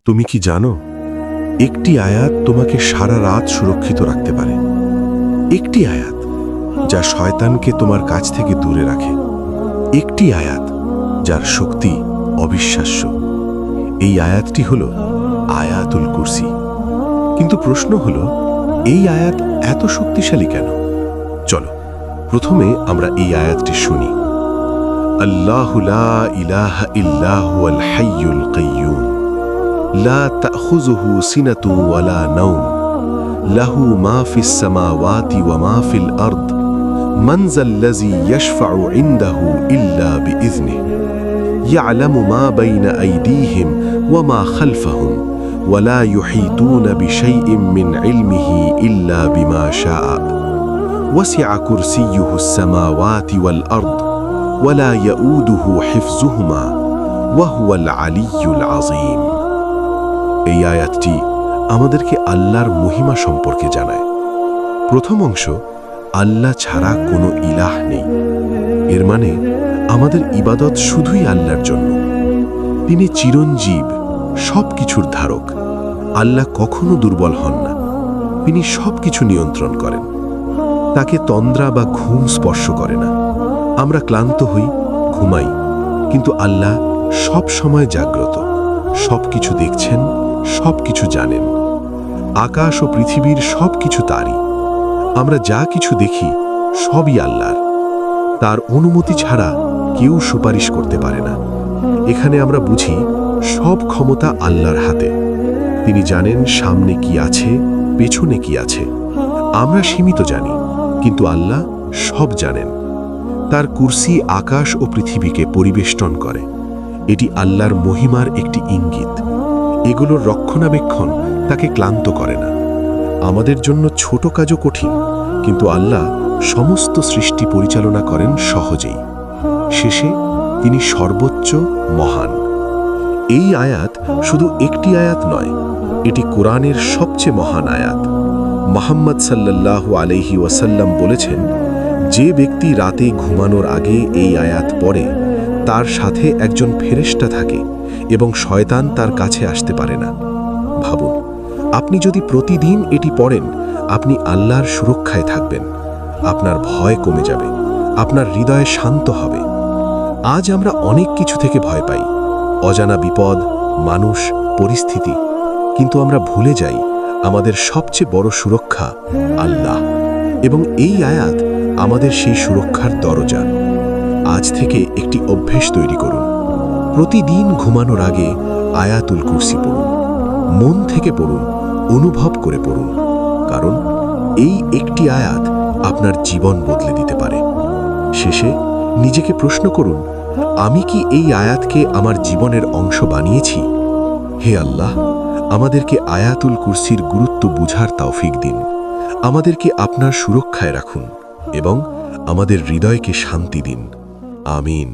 তুমি কি জানো, একটি আয়াত তোমাকে সারা রাত সুরক্ষিত রাখতে পারে। একটি আয়াত যা শয়তানকে তোমার কাছ থেকে দূরে রাখে। একটি আয়াত যার শক্তি অবিশ্বাস্য। এই আয়াতটি হল আয়াতুল কুরসি। কিন্তু প্রশ্ন হল, এই আয়াত এত শক্তিশালী কেন? চলো প্রথমে আমরা এই আয়াতটি শুনি। আল্লাহু লা ইলাহা ইল্লা হুয়াল হাইয়ুল কাইয়্যুম লা তাখুযুহু সিনাতুন ওয়ালা নাওম লাহু মা ফিস সামাওয়াতি ওয়া মা ফিল আরদ মান যাল্লাযী ইয়াশফাউ ইনদাহু ইল্লা বিইযনিহি ইয়ালামু মা বাইনা আইদিহিম ওয়া মা খালফাহুম ওয়া লা ইউহীতুনা বিশাইইন মিন ইলমিহি ইল্লা বিমা শাআ ওয়াসিআ কুরসিয়্যুহুস সামাওয়াতি ওয়াল আরদ ওয়া লা ইয়াউদুহু হিফযুহুমা ওয়া হুয়াল আলিয়্যুল আযীম। এই আয়াতটি আমাদেরকে আল্লাহর মহিমা সম্পর্কে জানায়। প্রথম অংশ, আল্লাহ ছাড়া কোনো ইলাহ নেই। এর মানে আমাদের ইবাদত শুধুই আল্লাহর জন্য। তিনি চিরঞ্জীব, সব কিছুর ধারক। আল্লাহ কখনো দুর্বল হন না। তিনি সব কিছু নিয়ন্ত্রণ করেন। তাকে তন্দ্রা বা ঘুম স্পর্শ করে না। আমরা ক্লান্ত হই, ঘুমাই, কিন্তু আল্লাহ সব সময় জাগ্রত। সব কিছু দেখছেন, সব কিছু জানেন। আকাশ ও পৃথিবীর সব কিছু তারই। আমরা যা কিছু দেখি সবই আল্লাহর। তার অনুমতি ছাড়া কেউ সুপারিশ করতে পারে না। এখানে আমরা বুঝি সব ক্ষমতা আল্লাহর হাতে। তিনি জানেন সামনে কি আছে, পেছনে কি আছে। আমরা সীমিত জানি, কিন্তু আল্লাহ সব জানেন। তার কুরসি আকাশ ও পৃথিবীকে পরিবেষ্টন করে। এটি আল্লাহর মহিমার একটি ইঙ্গিত। এগুলোর রক্ষণাবেক্ষণ তাকে ক্লান্ত করে না। আমাদের জন্য ছোট কাজও কঠিন, কিন্তু আল্লাহ সমস্ত সৃষ্টি পরিচালনা করেন সহজেই। শেষে তিনি সর্বোচ্চ, মহান। এই আয়াত শুধু একটি আয়াত নয়, এটি কোরআনের সবচেয়ে মহান আয়াত। মুহাম্মদ সাল্লাল্লাহু আলাইহি ওয়াসাল্লাম বলেছেন, যে ব্যক্তি রাতে ঘুমানোর আগে এই আয়াত পড়ে, তার সাথে একজন ফেরেশতা থাকে এবং শয়তান তার কাছে আসতে পারে না। ভাবুন, আপনি যদি প্রতিদিন এটি পড়েন, আপনি আল্লাহর সুরক্ষায় থাকবেন। আপনার ভয় কমে যাবে, আপনার হৃদয় শান্ত হবে। আজ আমরা অনেক কিছু থেকে ভয় পাই, অজানা বিপদ, মানুষ, পরিস্থিতি। কিন্তু আমরা ভুলে যাই আমাদের সবচেয়ে বড় সুরক্ষা আল্লাহ, এবং এই আয়াত আমাদের সেই সুরক্ষার দরজা। আজ থেকে একটি অভ্যেস তৈরি করুন। প্রতিদিন ঘুমানোর আগে আয়াতুল কুরসি পড়ুন। মন থেকে পড়ুন, অনুভব করে পড়ুন, কারণ এই একটি আয়াত আপনার জীবন বদলে দিতে পারে। শেষে নিজেকে প্রশ্ন করুন, আমি কি এই আয়াতকে আমার জীবনের অংশ বানিয়েছি? হে আল্লাহ, আমাদেরকে আয়াতুল কুরসির গুরুত্ব বুঝার তৌফিক দিন। আমাদেরকে আপনার সুরক্ষায় রাখুন এবং আমাদের হৃদয়কে শান্তি দিন। আমিন।